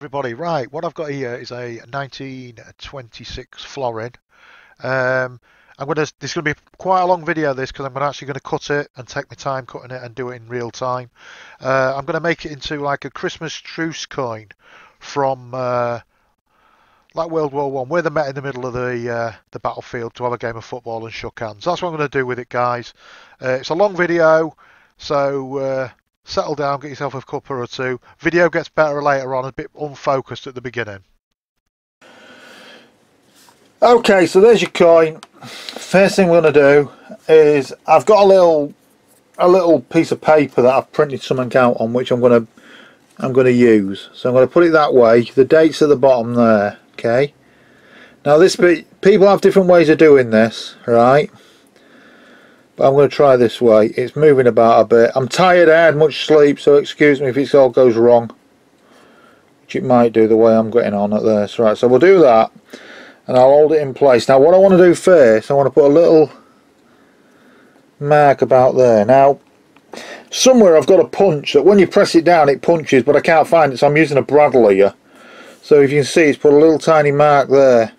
Everybody, right, what I've got here is a 1926 florin. Um, this is gonna be quite a long video this because I'm actually gonna cut it and take my time cutting it and do it in real time. I'm gonna make it into like a Christmas truce coin from like World War One, where they met in the middle of the battlefield to have a game of football and shook hands. That's what I'm gonna do with it, guys. It's a long video, so settle down, get yourself a cuppa or two. Video gets better later on, a bit unfocused at the beginning. Okay, so there's your coin. First thing we're going to do is I've got a little piece of paper that I've printed something out on, which I'm going to use. So I'm going to put it that way. The date's at the bottom there. Okay. Now people have different ways of doing this, right? But I'm going to try this way. It's moving about a bit. I'm tired. I had much sleep, so excuse me if it all goes wrong, which it might do the way I'm getting on at this. Right. So we'll do that. And I'll hold it in place. Now what I want to do first, I want to put a little mark about there. Now somewhere I've got a punch that when you press it down it punches, but I can't find it, so I'm using a bradawl here. So if you can see, it's put a little tiny mark there.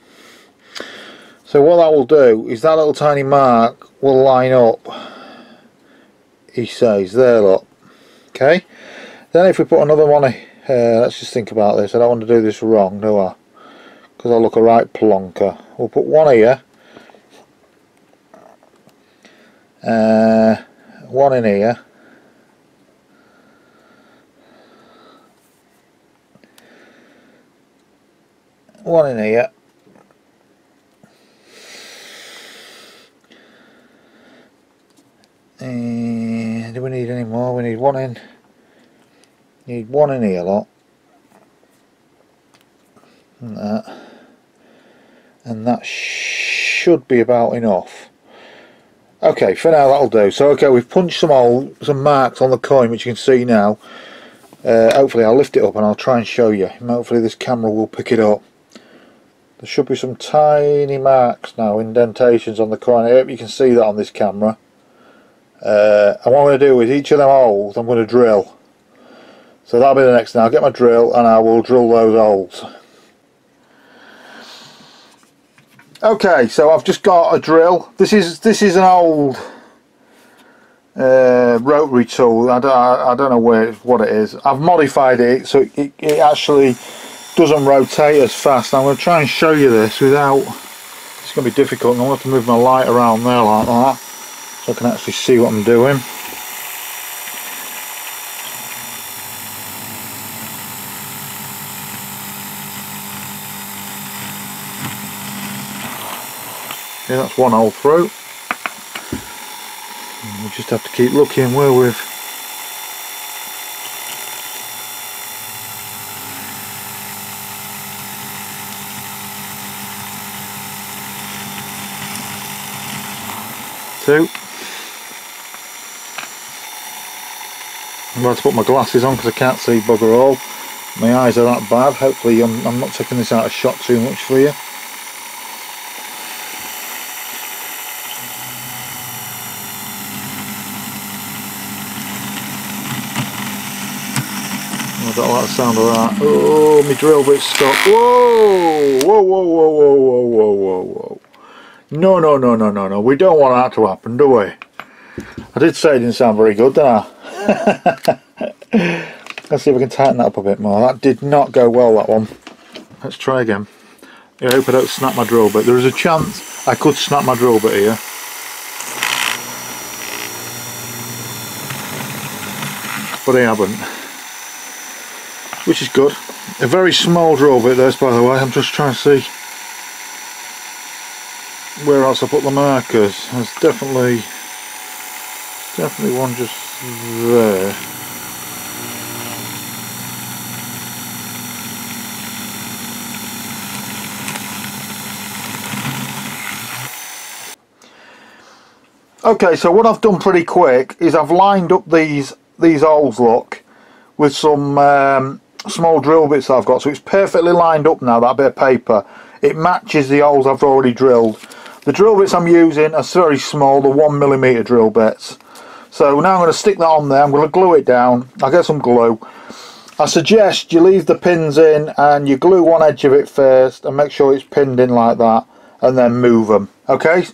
So what that will do is that little tiny mark will line up, he says, there, look. Okay, then if we put another one let's just think about this. I don't want to do this wrong, do I? Because I look a right plonker. We'll put one here, one in here, one in here, and do we need any more? We need one in. Need one in here, lot. And that should be about enough. Okay, for now that'll do. So okay, we've punched some marks on the coin, which you can see now. Hopefully I'll lift it up and I'll try and show you. Hopefully this camera will pick it up. There should be some tiny marks now, indentations on the coin. I hope you can see that on this camera. And what I'm going to do is each of them holes I'm going to drill. So that'll be the next thing. I'll get my drill and I will drill those holes. Okay, so I've just got a drill. This is an old rotary tool. I don't know what it is. I've modified it so it actually doesn't rotate as fast. I'm going to try and show you this without. It's going to be difficult. I'm going to have to move my light around there like that so I can actually see what I'm doing. Yeah, that's one hole through. And we just have to keep looking where we've. Two. I'm about to put my glasses on because I can't see bugger all. My eyes are that bad. Hopefully I'm not taking this out of shot too much for you. I don't like the sound of that. Oh, my drill bit's stuck. Whoa! Whoa, whoa, whoa, whoa, whoa, whoa, whoa, whoa. No, no, no, no, no, no. We don't want that to happen, do we? I did say it didn't sound very good, didn't I? Let's see if we can tighten that up a bit more. That did not go well, that one. Let's try again. I hope I don't snap my drill bit. There is a chance I could snap my drill bit here. But I haven't. Which is good. A very small drill bit this, by the way. I'm just trying to see where else I put the markers. There's definitely one just there. Okay, so what I've done pretty quick is I've lined up these holes, look, with some small drill bits that I've got, so it's perfectly lined up now, that bit of paper. It matches the holes I've already drilled. The drill bits I'm using are very small, the 1mm drill bits. So now I'm going to stick that on there, I'm going to glue it down. I'll get some glue I suggest you leave the pins in and you glue one edge of it first and make sure it's pinned in like that, and then move them. Okay,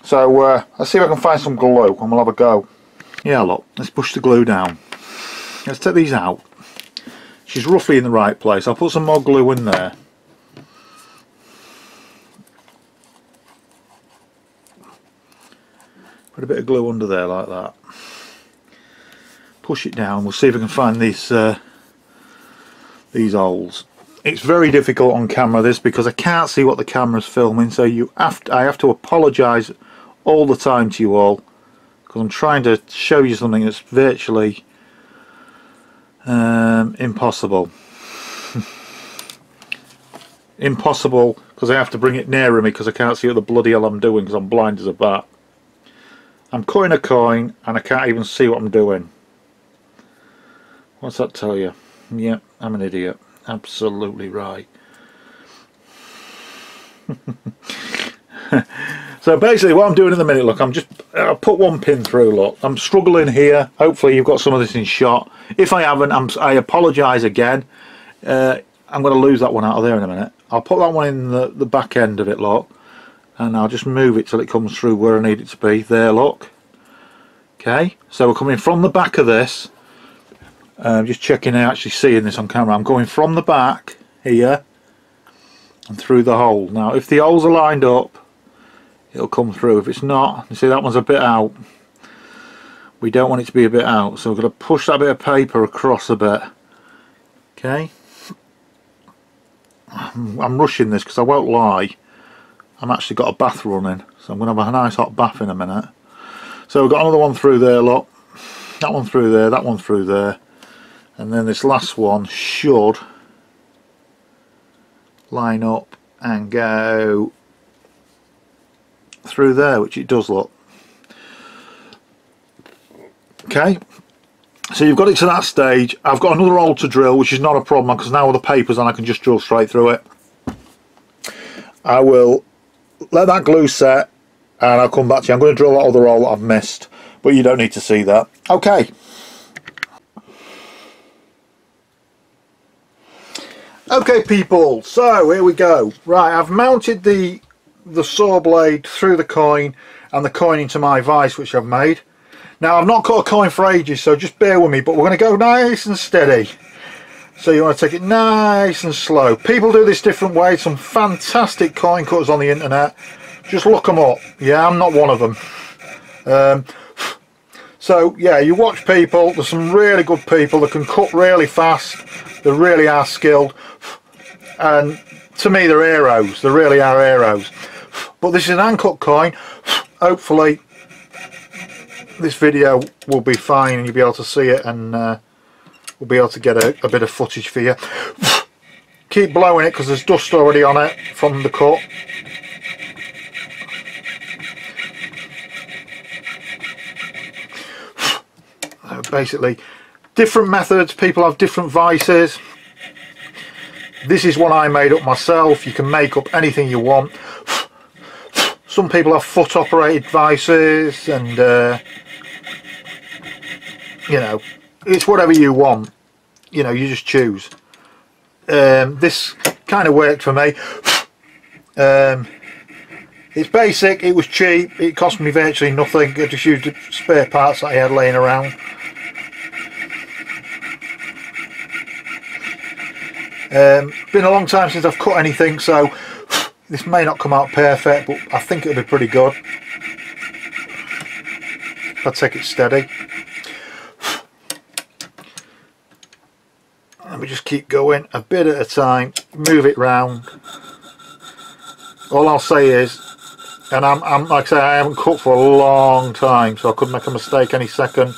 so let's see if I can find some glue and we'll have a go. Yeah, look, let's push the glue down. Let's take these out. She's roughly in the right place. I'll put some more glue in there. Put a bit of glue under there like that. Push it down. We'll see if we can find these holes. It's very difficult on camera this, because I can't see what the camera's filming, so I have to apologise all the time to you all, because I'm trying to show you something that's virtually impossible. Impossible, because I have to bring it nearer me because I can't see what the bloody hell I'm doing, because I'm blind as a bat. I'm cutting a coin and I can't even see what I'm doing. What's that tell you? Yeah, I'm an idiot. Absolutely right. So basically what I'm doing in the minute, look, I'll put one pin through, look. I'm struggling here. Hopefully you've got some of this in shot. If I haven't, I apologise again. I'm going to lose that one out of there in a minute. I'll put that one in the back end of it, look. And I'll just move it till it comes through where I need it to be. There, look. Okay, so we're coming from the back of this. Just checking out, actually seeing this on camera. I'm going from the back here and through the hole. Now, if the holes are lined up, it'll come through. If it's not, you see that one's a bit out. We don't want it to be a bit out, so we're going to push that bit of paper across a bit. Okay. I'm rushing this because I won't lie, I've actually got a bath running, so I'm going to have a nice hot bath in a minute. So we've got another one through there, look. That one through there, that one through there, and then this last one should line up and go through there, which it does, look. Okay, so you've got it to that stage. I've got another hole to drill, which is not a problem because now with the paper's on I can just drill straight through it. I will let that glue set and I'll come back to you. I'm going to drill that other hole that I've missed, but you don't need to see that. Okay. Okay people, so here we go. Right, I've mounted the saw blade through the coin and the coin into my vise which I've made. Now I've not cut a coin for ages, so just bear with me, but we're going to go nice and steady. So you want to take it nice and slow. People do this different ways, some fantastic coin cutters on the internet. Just look them up. Yeah, I'm not one of them. So yeah, you watch people, there's some really good people that can cut really fast, they really are skilled, and to me they're heroes, they really are heroes. But this is an hand-cut coin. Hopefully this video will be fine and you'll be able to see it, and we'll be able to get a bit of footage for you. Keep blowing it because there's dust already on it from the cut. Basically, different methods, people have different vices. This is one I made up myself. You can make up anything you want. Some people have foot operated vices, and you know, it's whatever you want, you know, you just choose. This kind of worked for me. It's basic, it was cheap, it cost me virtually nothing. I just used the spare parts that I had laying around. Been a long time since I've cut anything, so this may not come out perfect, but I think it'll be pretty good if I take it steady. Let me just keep going a bit at a time, move it round. All I'll say is, and I'm like I say, I haven't cut for a long time, so I could make a mistake any second.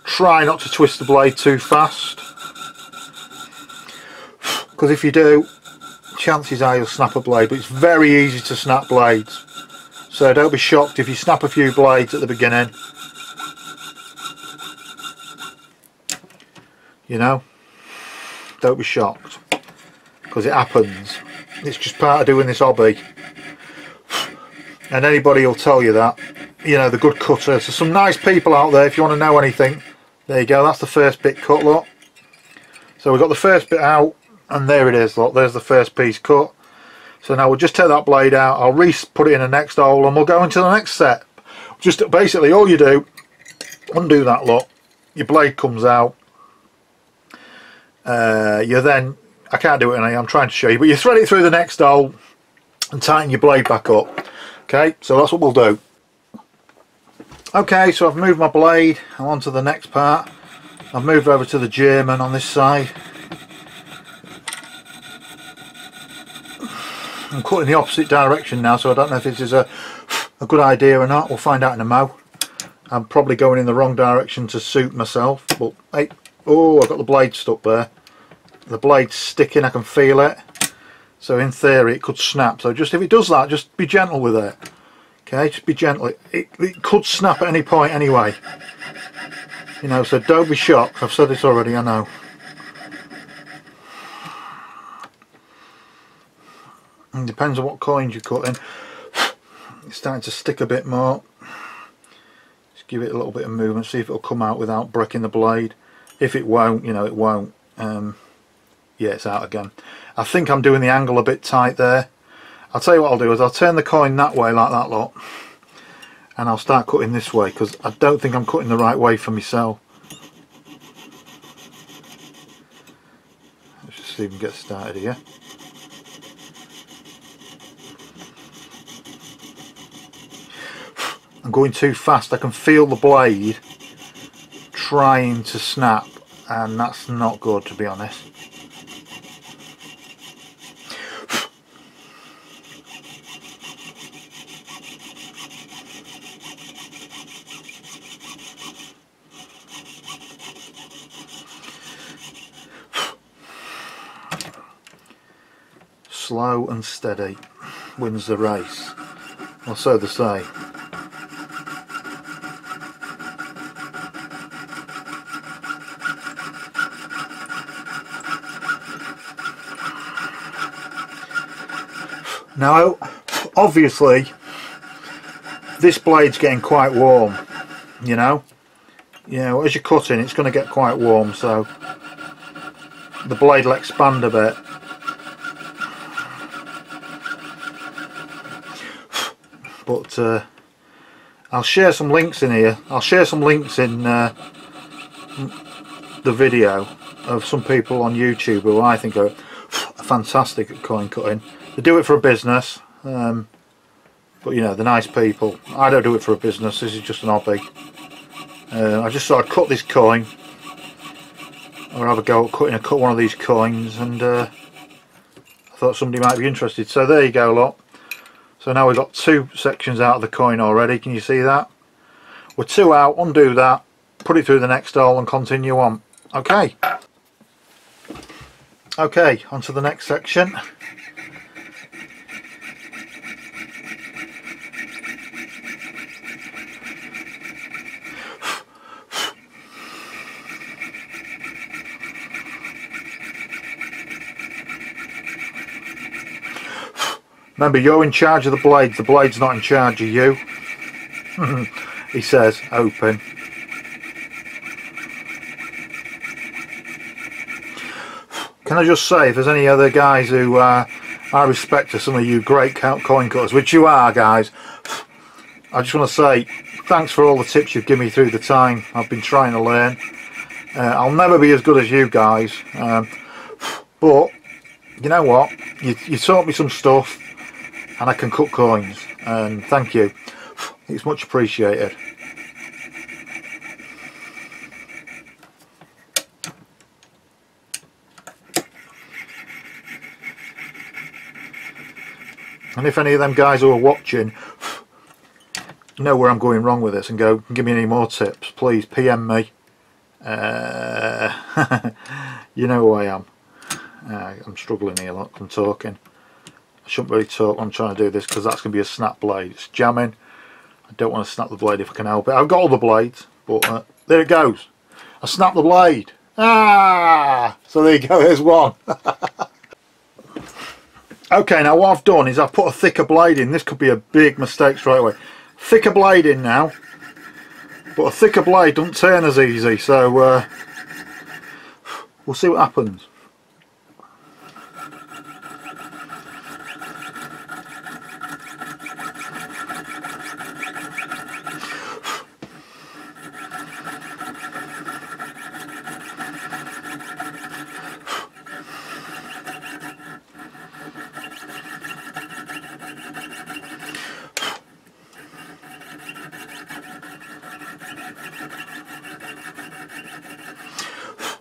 Try not to twist the blade too fast, because if you do, chances are you'll snap a blade. But it's very easy to snap blades, so don't be shocked if you snap a few blades at the beginning. You know, don't be shocked, because it happens. It's just part of doing this hobby, and anybody will tell you that. You know, the good cutters. There's some nice people out there. If you want to know anything, there you go. That's the first bit cut, look. So we've got the first bit out, and there it is, look, there's the first piece cut. So now we'll just take that blade out, I'll put it in the next hole, and we'll go into the next step. Just basically all you do, undo that, look, your blade comes out. You then, I can't do it now, I'm trying to show you, but you thread it through the next hole and tighten your blade back up. Okay, so that's what we'll do. Okay, so I've moved my blade, I'm on to the next part. I've moved over to the German on this side. I'm cutting the opposite direction now, so I don't know if this is a good idea or not. We'll find out in a mo. I'm probably going in the wrong direction to suit myself, but hey, oh, I've got the blade stuck there. The blade's sticking, I can feel it. So in theory it could snap, so just if it does that, just be gentle with it. Okay, just be gentle. It could snap at any point anyway. You know, so don't be shocked. I've said this already, I know. It depends on what coins you're cutting. It's starting to stick a bit more. Just give it a little bit of movement, see if it'll come out without breaking the blade. If it won't, you know, it won't. Yeah, it's out again. I think I'm doing the angle a bit tight there. I'll tell you what I'll do is I'll turn the coin that way like that lot, and I'll start cutting this way because I don't think I'm cutting the right way for myself. Let's just see if we can get started here. I'm going too fast. I can feel the blade trying to snap, and that's not good, to be honest. Slow and steady wins the race, or so they say. Now obviously this blade's getting quite warm, you know as you're cutting it's going to get quite warm, so the blade will expand a bit. But I'll share some links in here. I'll share some links in the video of some people on YouTube who I think are fantastic at coin cutting. They do it for a business, but you know, they're nice people. I don't do it for a business, this is just an hobby. I just thought I'd cut this coin, or have a go at cut one of these coins, and I thought somebody might be interested. So there you go, lot. So now we've got two sections out of the coin already, can you see that? We're two out, undo that, put it through the next hole and continue on. Okay. Okay, on to the next section. Remember, you're in charge of the blade's not in charge of you. He says, open. Can I just say, if there's any other guys who I respect to some of you great coin cutters, which you are, guys, I just want to say thanks for all the tips you've given me through the time I've been trying to learn. I'll never be as good as you guys, but you know what, you taught me some stuff and I can cut coins, and thank you, it's much appreciated. And if any of them guys who are watching know where I'm going wrong with this and go, give me any more tips, please PM me. You know who I am. I'm struggling here, look, I'm talking. I shouldn't really talk when I'm trying to do this because that's going to be a snap blade. It's jamming. I don't want to snap the blade if I can help it. I've got all the blades, but there it goes. I snapped the blade. Ah! So there you go, there's one. Okay, now what I've done is I've put a thicker blade in. This could be a big mistake straight away. Thicker blade in now, but a thicker blade doesn't turn as easy, so We'll see what happens.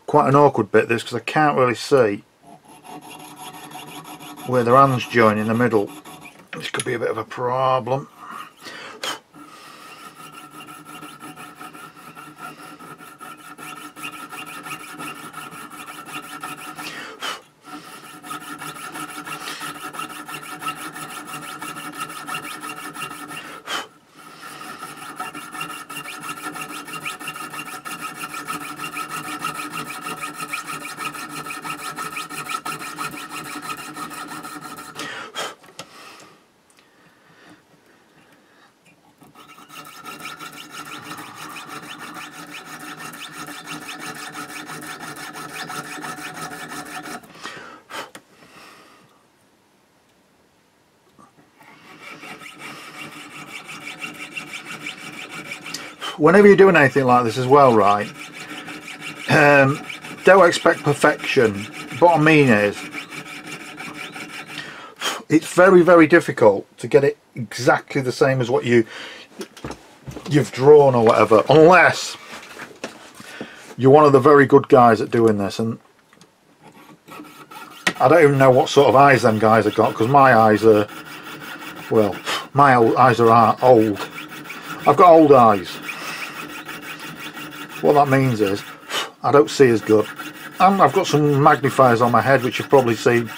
Quite an awkward bit this, because I can't really see where their hands join in the middle. This could be a bit of a problem. Whenever you're doing anything like this as well, right, don't expect perfection. What I mean is, it's very, very difficult to get it exactly the same as what you've drawn or whatever, unless you're one of the very good guys at doing this. And I don't even know what sort of eyes them guys have got, because my eyes are, well, my eyes are old. I've got old eyes. What that means is I don't see as good, and I've got some magnifiers on my head, which you've probably seen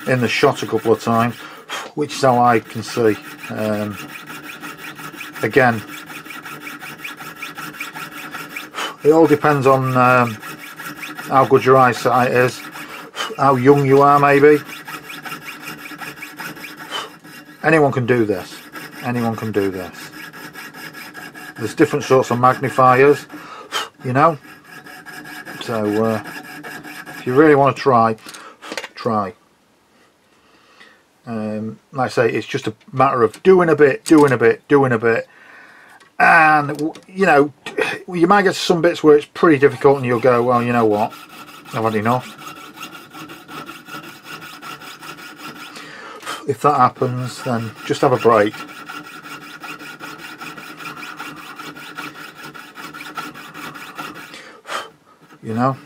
in the shot a couple of times, which is how I can see. Again, it all depends on how good your eyesight is, how young you are maybe. Anyone can do this. Anyone can do this. There's different sorts of magnifiers, you know, so if you really want to try. Like I say, it's just a matter of doing a bit, and you know, you might get to some bits where it's pretty difficult and you'll go, well, you know what, I've had enough. If that happens, then just have a break. You know.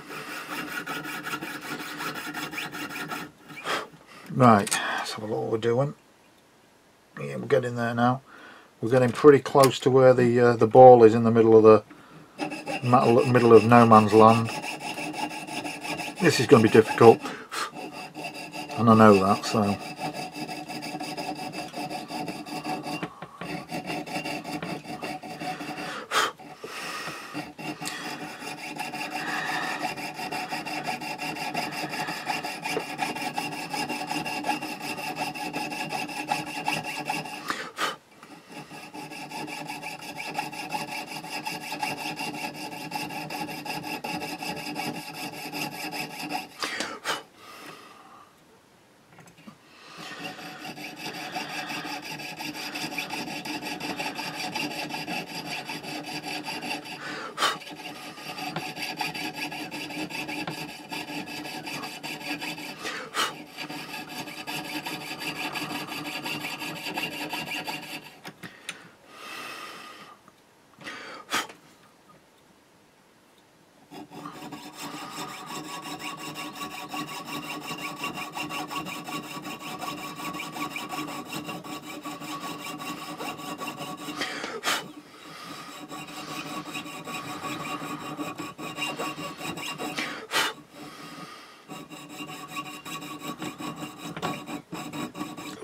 Right, let's have a look what we're doing. Yeah, we're getting there now. We're getting pretty close to where the ball is in the middle of middle of no man's land. This is going to be difficult, and I know that, so.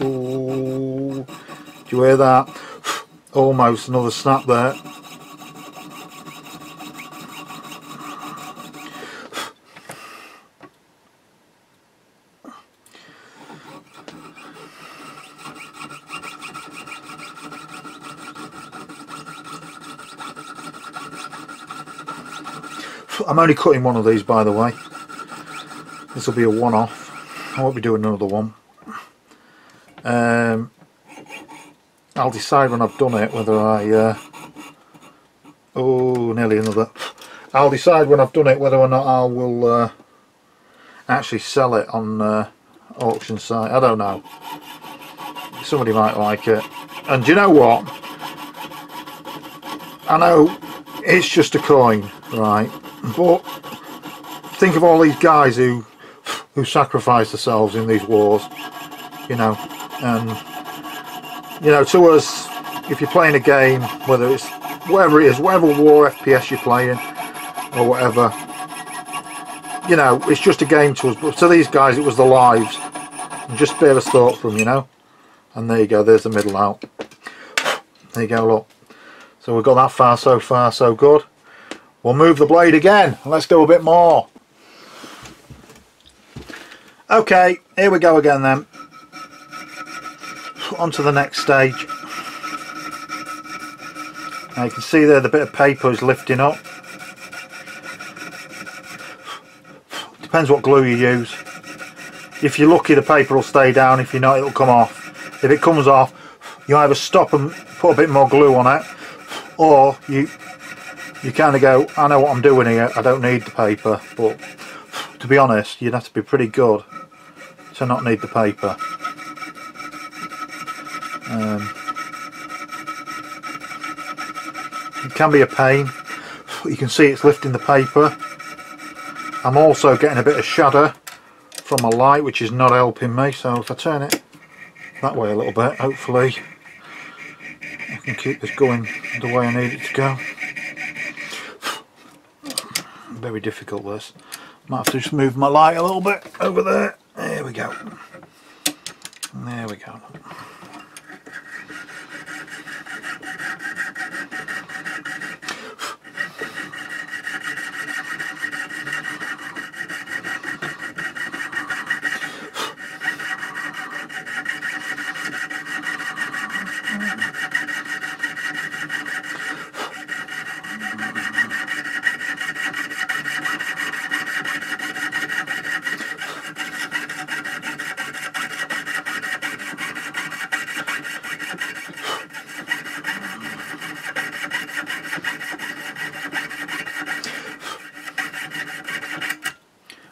Ooh, do you hear that? Almost another snap there. I'm only cutting one of these, by the way. This will be a one-off. I won't be doing another one. I'll decide when I've done it whether I oh, nearly another. I'll decide when I've done it whether or not I will actually sell it on auction site. I don't know. Somebody might like it. And do you know what? I know it's just a coin, right? But think of all these guys who sacrifice themselves in these wars, you know. And you know, to us, if you're playing a game, whether it's whatever it is, whatever war FPS you're playing or whatever, you know, it's just a game to us. But to these guys, it was their lives. And just spare us thought from, you know. And there you go, there's the middle out. There you go, look. So we've got that far so good. We'll move the blade again. Let's do a bit more. Okay, here we go again then. On to the next stage. Now you can see there the bit of paper is lifting up. Depends what glue you use. If you're lucky, the paper will stay down. If you're not, it'll come off. If it comes off, you either stop and put a bit more glue on it, or you kind of go, I know what I'm doing here, I don't need the paper. But to be honest, you'd have to be pretty good to not need the paper. It can be a pain. You can see it's lifting the paper. I'm also getting a bit of shadow from my light, which is not helping me. So if I turn it that way a little bit, hopefully I can keep this going the way I need it to go. Very difficult this. Might have to just move my light a little bit over there. There we go. There we go.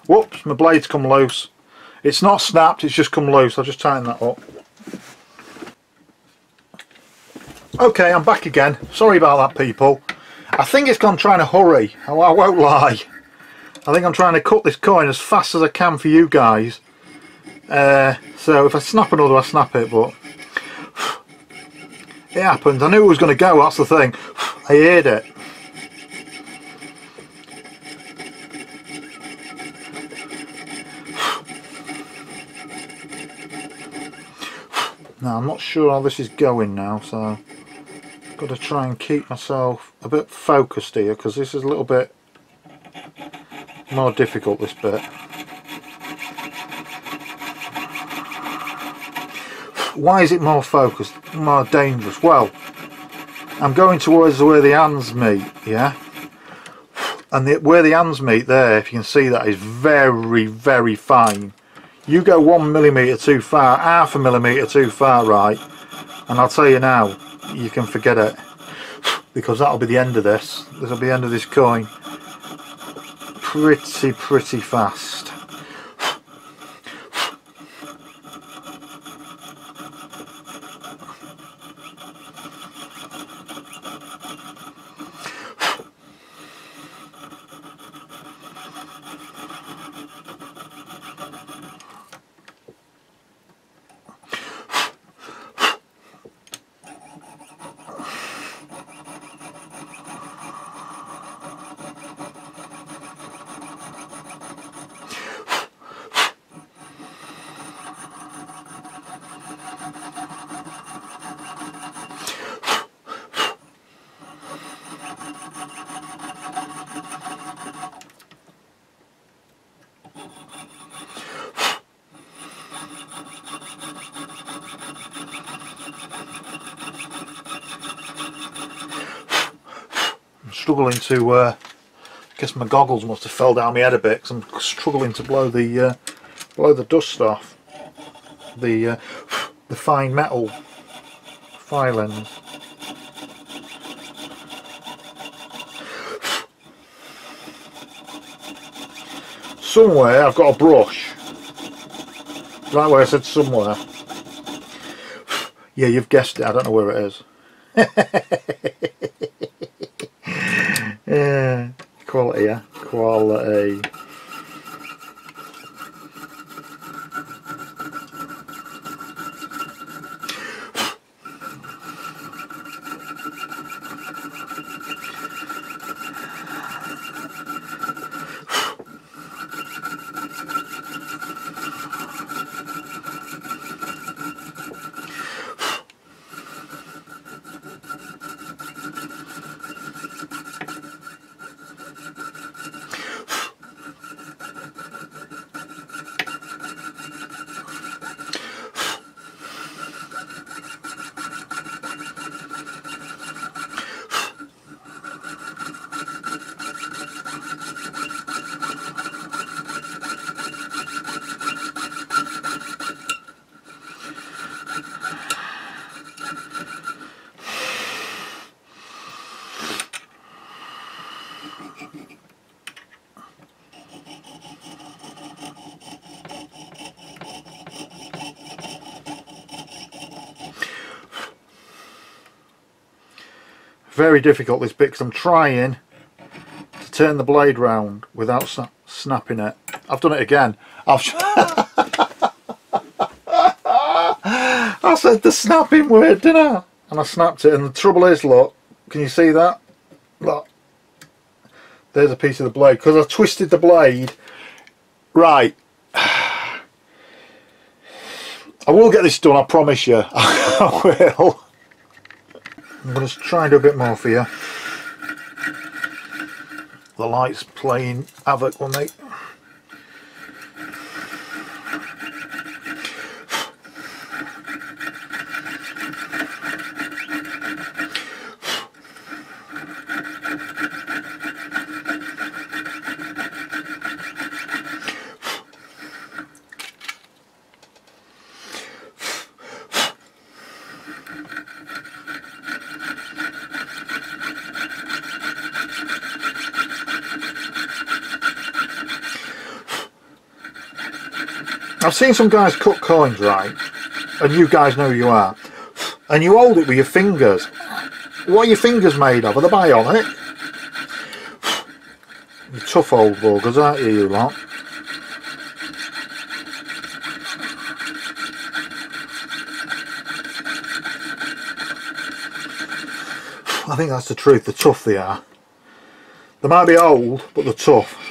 Whoops, my blade's come loose. It's not snapped, it's just come loose. I'll just tighten that up. Okay, I'm back again. Sorry about that, people. I think it's gone trying to hurry. I won't lie. I think I'm trying to cut this coin as fast as I can for you guys. So if I snap another, I snap it, but it happened. I knew it was going to go, that's the thing. I heard it. Now I'm not sure how this is going now, so I've got to try and keep myself a bit focused here, because this is a little bit more difficult, this bit. Why is it more focused, more dangerous? Well, I'm going towards where the hands meet, yeah? And where the hands meet there, if you can see that, is very, very fine. You go 1 millimetre too far, half a millimetre too far, right, and I'll tell you now, you can forget it, because that'll be the end of this. This will be the end of this coin pretty fast. Struggling to Guess my goggles must have fell down my head a bit because I'm struggling to blow the dust off the fine metal filings. Somewhere I've got a brush. Right where I said somewhere. Yeah, you've guessed it. I don't know where it is. Yeah, quality, yeah, quality. Very difficult this bit because I'm trying to turn the blade round without snapping it. I've done it again. I said the snapping word, didn't I? And I snapped it, and the trouble is, look, can you see that? Look, there's a piece of the blade because I twisted the blade. Right, I will get this done, I promise you. I will. I'm going to try and do a bit more for you. The light's playing havoc with me. I've seen some guys cut coins, right, and you guys know who you are, and you hold it with your fingers. What are your fingers made of? Are they bionic? You're tough old buggers, aren't you, you lot? I think that's the truth, they're tough, they are. They might be old, but they're tough.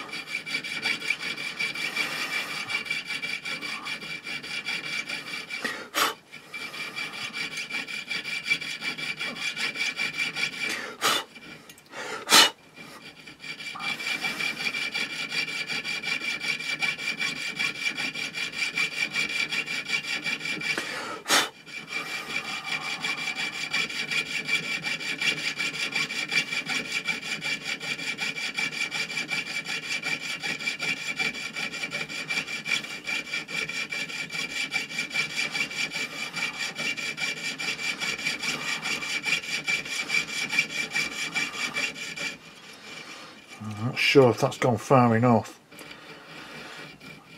I'm not sure if that's gone far enough.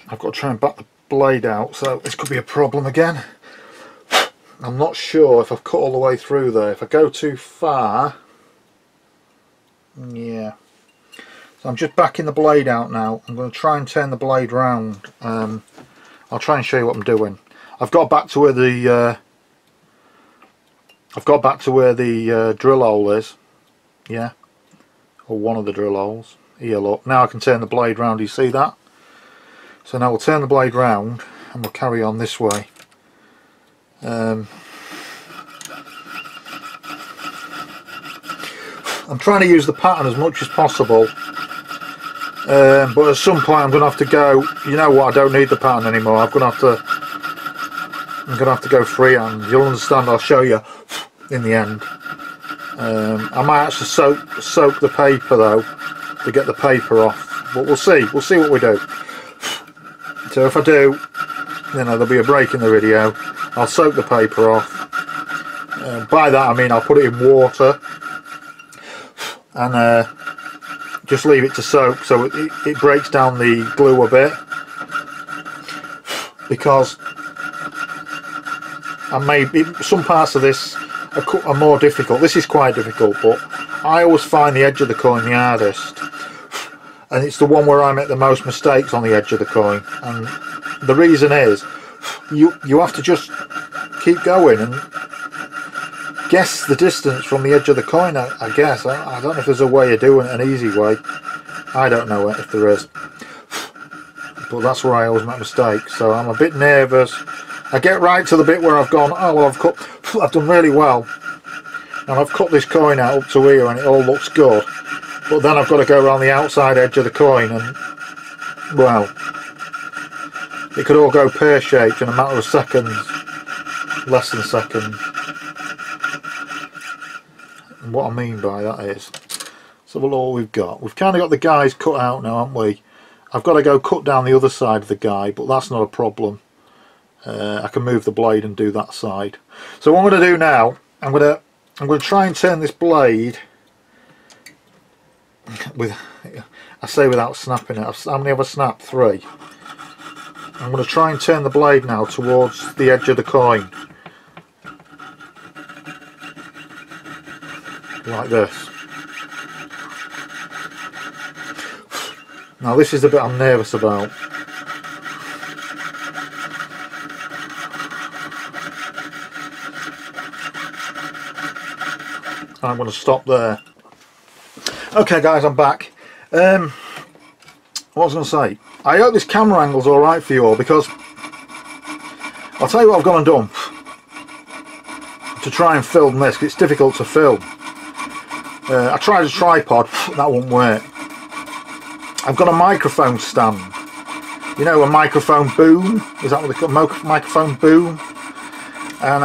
I've got to try and back the blade out, so this could be a problem again. I'm not sure if I've cut all the way through there. If I go too far, yeah. So I'm just backing the blade out now. I'm going to try and turn the blade round. I'll try and show you what I'm doing. I've got back to where the drill hole is. Yeah. Or one of the drill holes. Here, look. Now I can turn the blade round. Do you see that? So now we'll turn the blade round and we'll carry on this way. I'm trying to use the pattern as much as possible, but at some point I'm going to have to go, you know what, I don't need the pattern anymore. I'm going to have to go freehand. You'll understand, I'll show you in the end. I might actually soak the paper though, to get the paper off, but we'll see what we do. So if I do, you know, there'll be a break in the video. I'll soak the paper off. By that I mean I'll put it in water and just leave it to soak so it breaks down the glue a bit, because some parts of this are more difficult. This is quite difficult, but I always find the edge of the coin the hardest, and it's the one where I make the most mistakes on the edge of the coin. And the reason is you have to just keep going and guess the distance from the edge of the coin. I guess I don't know if there's a way of doing it, an easy way. I don't know if there is, but that's where I always make mistakes. So I'm a bit nervous. I get right to the bit where I've gone, oh well, I've done really well, and I've cut this coin out up to here and it all looks good, but then I've got to go around the outside edge of the coin and, well, it could all go pear-shaped in a matter of seconds, less than seconds. And what I mean by that is, so all we've kind of got the guys cut out now, haven't we? I've got to go cut down the other side of the guy, but that's not a problem. I can move the blade and do that side. So what I'm going to do now, I'm going to try and turn this blade with, I say without snapping it. How many have I snapped? 3. I'm going to try and turn the blade now towards the edge of the coin, like this. Now this is the bit I'm nervous about. I'm going to stop there. Okay guys, I'm back. What was I going to say? I hope this camera angle's alright for you all, because I'll tell you what I've gone and done to try and film this. It's difficult to film. I tried a tripod, that won't work. I've got a microphone stand. You know, a microphone boom? Is that what they call it? Microphone boom? And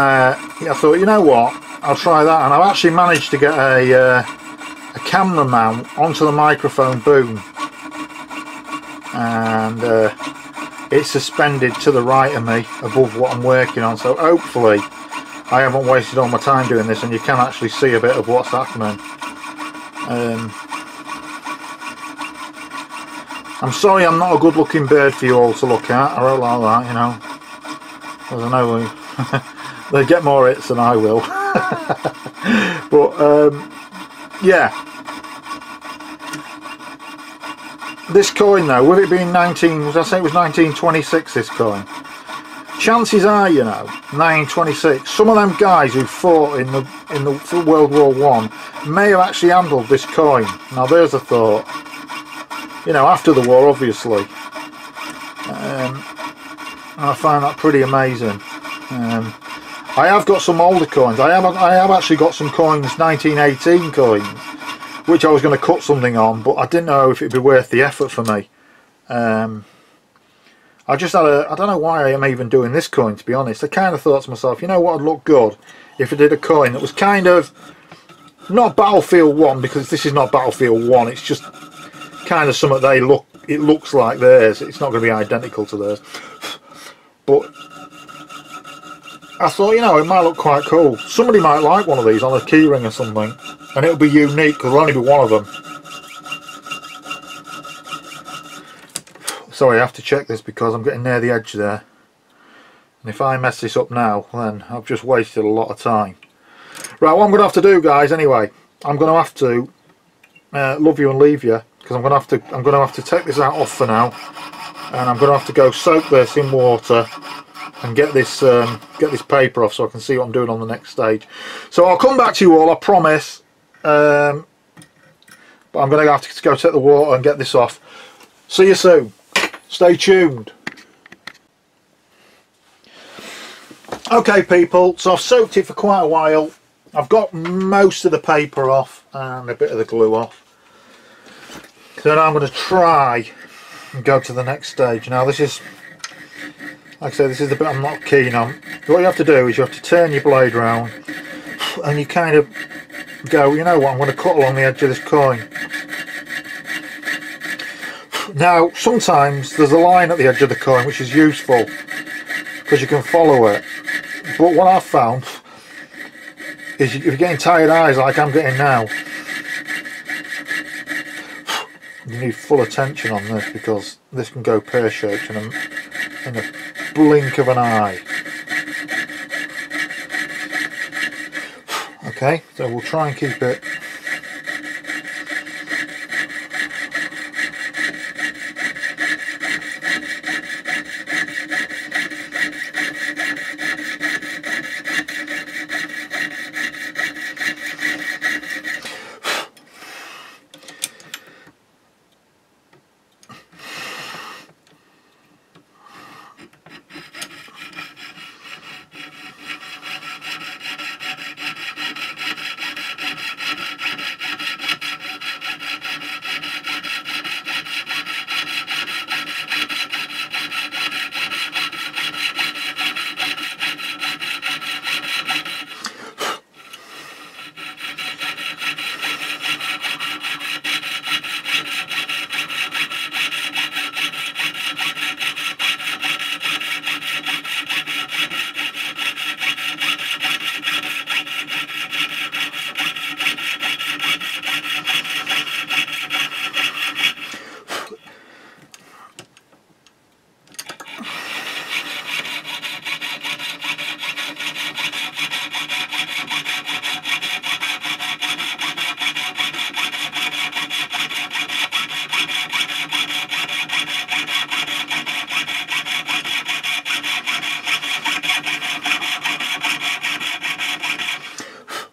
yeah, I thought, you know what? I'll try that, and I've actually managed to get a camera mount onto the microphone boom, and it's suspended to the right of me above what I'm working on, so hopefully I haven't wasted all my time doing this and you can actually see a bit of what's happening. I'm sorry I'm not a good looking bird for you all to look at. I don't like that, you know, because I know they get more hits than I will. But yeah, this coin though, with it being 19, was I say it was 1926, this coin, chances are, you know, 1926, some of them guys who fought in the World War I may have actually handled this coin. Now there's a thought, you know, after the war obviously. I find that pretty amazing. I have got some older coins. I have actually got some coins, 1918 coins, which I was going to cut something on, but I didn't know if it'd be worth the effort for me. I just had I don't know why I am even doing this coin, to be honest. I kind of thought to myself, you know what would look good if I did a coin that was kind of not Battlefield 1, because this is not Battlefield 1, it's just kind of something it looks like theirs. It's not going to be identical to theirs, but I thought, you know, it might look quite cool. Somebody might like one of these on a keyring or something, and it'll be unique because there'll only be one of them. Sorry, I have to check this because I'm getting near the edge there, and if I mess this up now, then I've just wasted a lot of time. Right, what I'm going to have to do, guys, anyway, I'm going to have to love you and leave you, because I'm going to have to take this out off for now, and I'm going to have to go soak this in water and get this paper off so I can see what I'm doing on the next stage. So I'll come back to you all, I promise. But I'm going to have to go take the water and get this off. See you soon. Stay tuned. Okay people, so I've soaked it for quite a while. I've got most of the paper off and a bit of the glue off. So now I'm going to try and go to the next stage. Now this is, like I say, this is the bit I'm not keen on. What you have to do is you have to turn your blade round and you kind of go, you know what, I'm going to cut along the edge of this coin. Now sometimes there's a line at the edge of the coin which is useful because you can follow it, but what I've found is if you're getting tired eyes like I'm getting now, you need full attention on this because this can go pear-shaped in a blink of an eye. Okay, so we'll try and keep it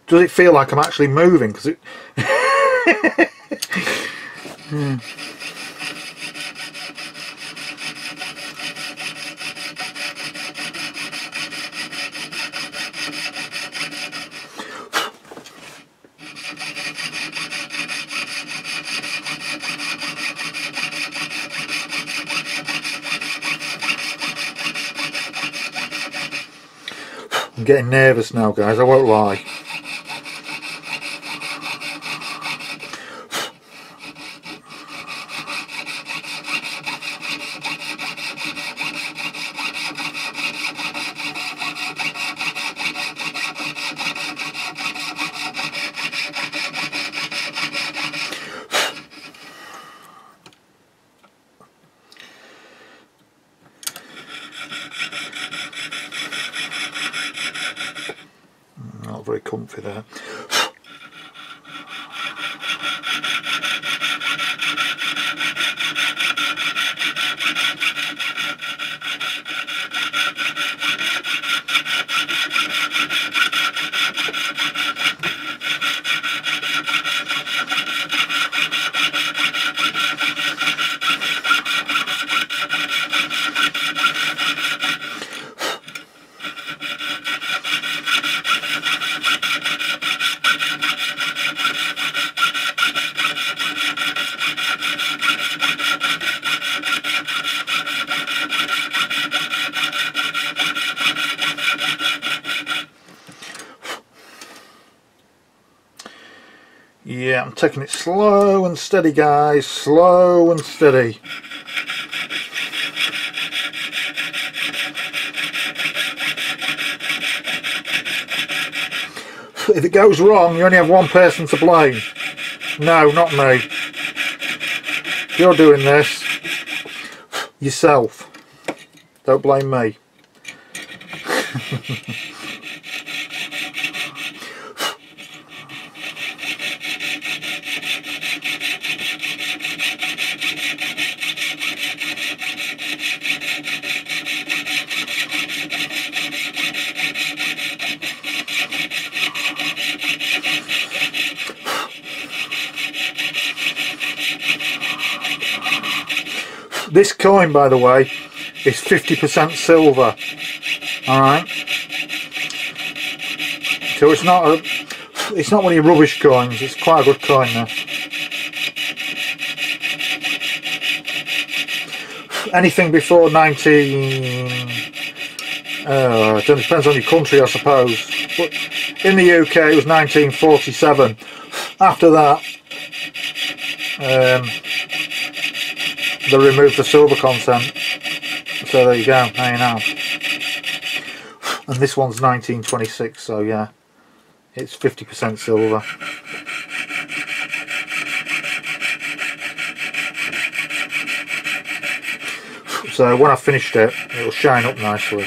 Does it feel like I'm actually moving? Because it I'm getting nervous now, guys, I won't lie. Not very comfy there. Yeah, I'm taking it slow and steady, guys, slow and steady. If it goes wrong, you only have one person to blame. No, not me. If you're doing this, yourself. Don't blame me. This coin, by the way, is 50% silver. Alright. So it's not one of your rubbish coins, it's quite a good coin now. Anything before 19... it depends on your country, I suppose. But in the UK it was 1947. After that, they removed the silver content. So there you go, there you know. And this one's 1926, so yeah, it's 50% silver. So when I finished it, it'll shine up nicely.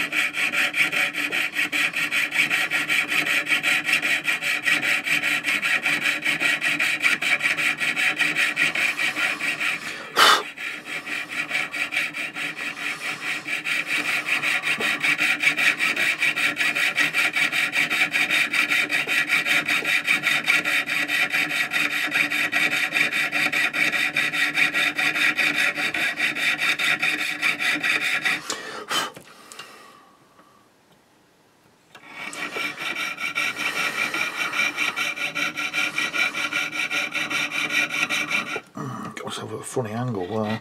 Got myself at a funny angle there.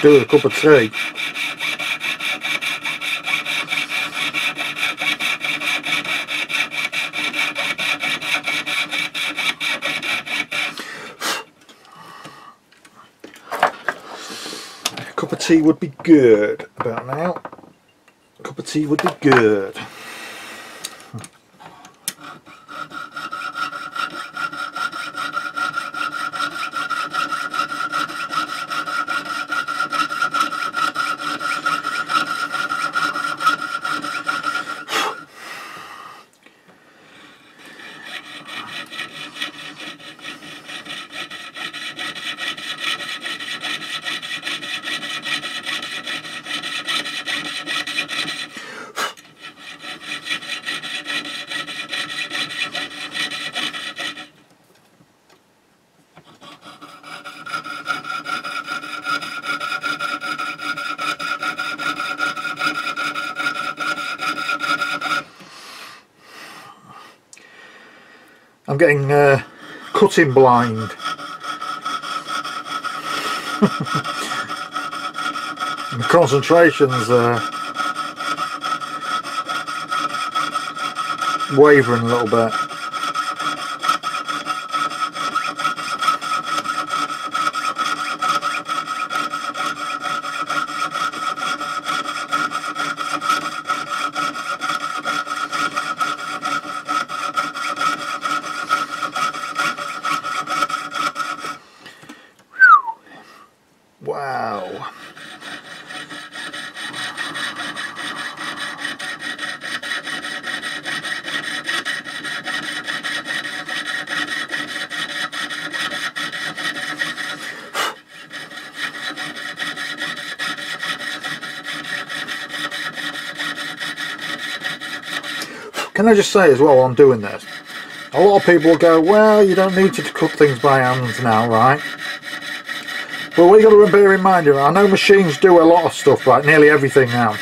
Do with a cup of tea. A cup of tea would be good about now. A cup of tea would be good. I'm getting cutting blind. The concentration's wavering a little bit. Wow. Can I just say as well, while I'm doing this, a lot of people will go, well, you don't need to cut things by hand now, right? But what you got to bear in mind, I know machines do a lot of stuff, right, nearly everything now.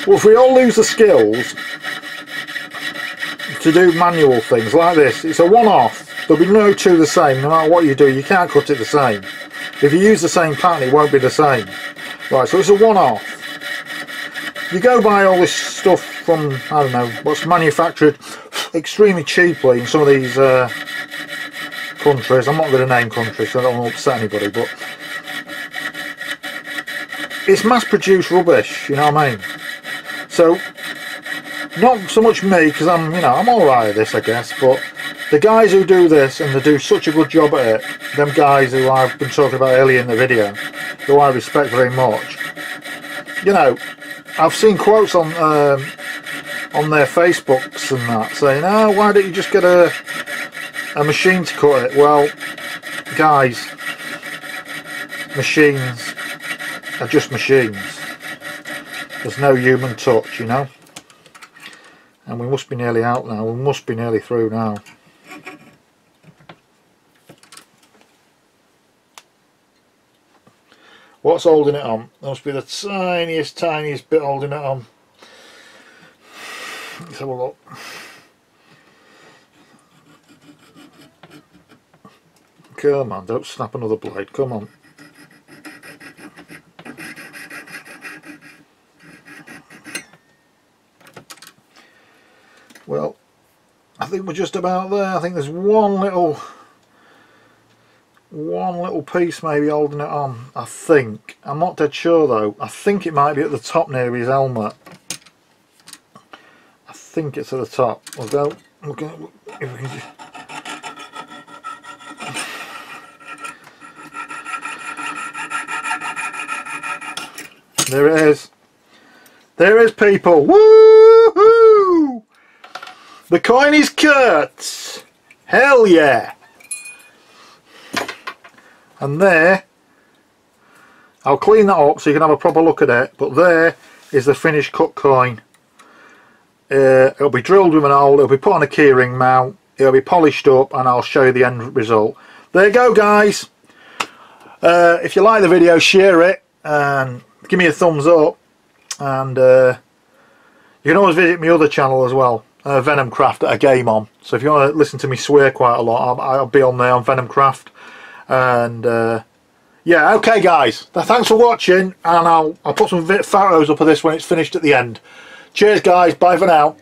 Well, if we all lose the skills to do manual things like this, it's a one-off. There'll be no two the same, no matter what you do, you can't cut it the same. If you use the same pattern, it won't be the same. Right, so it's a one-off. You go buy all this stuff from, I don't know, what's manufactured extremely cheaply in some of these countries. I'm not going to name countries so I don't want to upset anybody, but it's mass-produced rubbish, you know what I mean? So, not so much me, because I'm, you know, I'm alright at this, I guess, but the guys who do this, and they do such a good job at it, them guys who I've been talking about earlier in the video, who I respect very much, you know, I've seen quotes on their Facebooks and that, saying, oh, why don't you just get a machine to cut it? Well, guys, machines are just machines. There's no human touch, you know. And we must be nearly out now. We must be nearly through now. What's holding it on? There must be the tiniest bit holding it on. Let's have a look. Come on, don't snap another blade, come on. Well, I think we're just about there. I think there's one little piece maybe holding it on. I think. I'm not dead sure though. I think it might be at the top near his helmet. I think it's at the top. We'll go. If we can just... There it is. There it is, people. Woohoo! The coin is cut. Hell yeah! And there, I'll clean that up so you can have a proper look at it. But there is the finished cut coin. It'll be drilled with an hole. It'll be put on a keyring mount. It'll be polished up, and I'll show you the end result. There you go, guys. If you like the video, share it and give me a thumbs up, and you can always visit my other channel as well, Venomcraft, at a game on. So if you want to listen to me swear quite a lot, I'll be on there on Venomcraft. And yeah, okay guys, thanks for watching, and I'll put some photos up of this when it's finished at the end. Cheers guys, bye for now.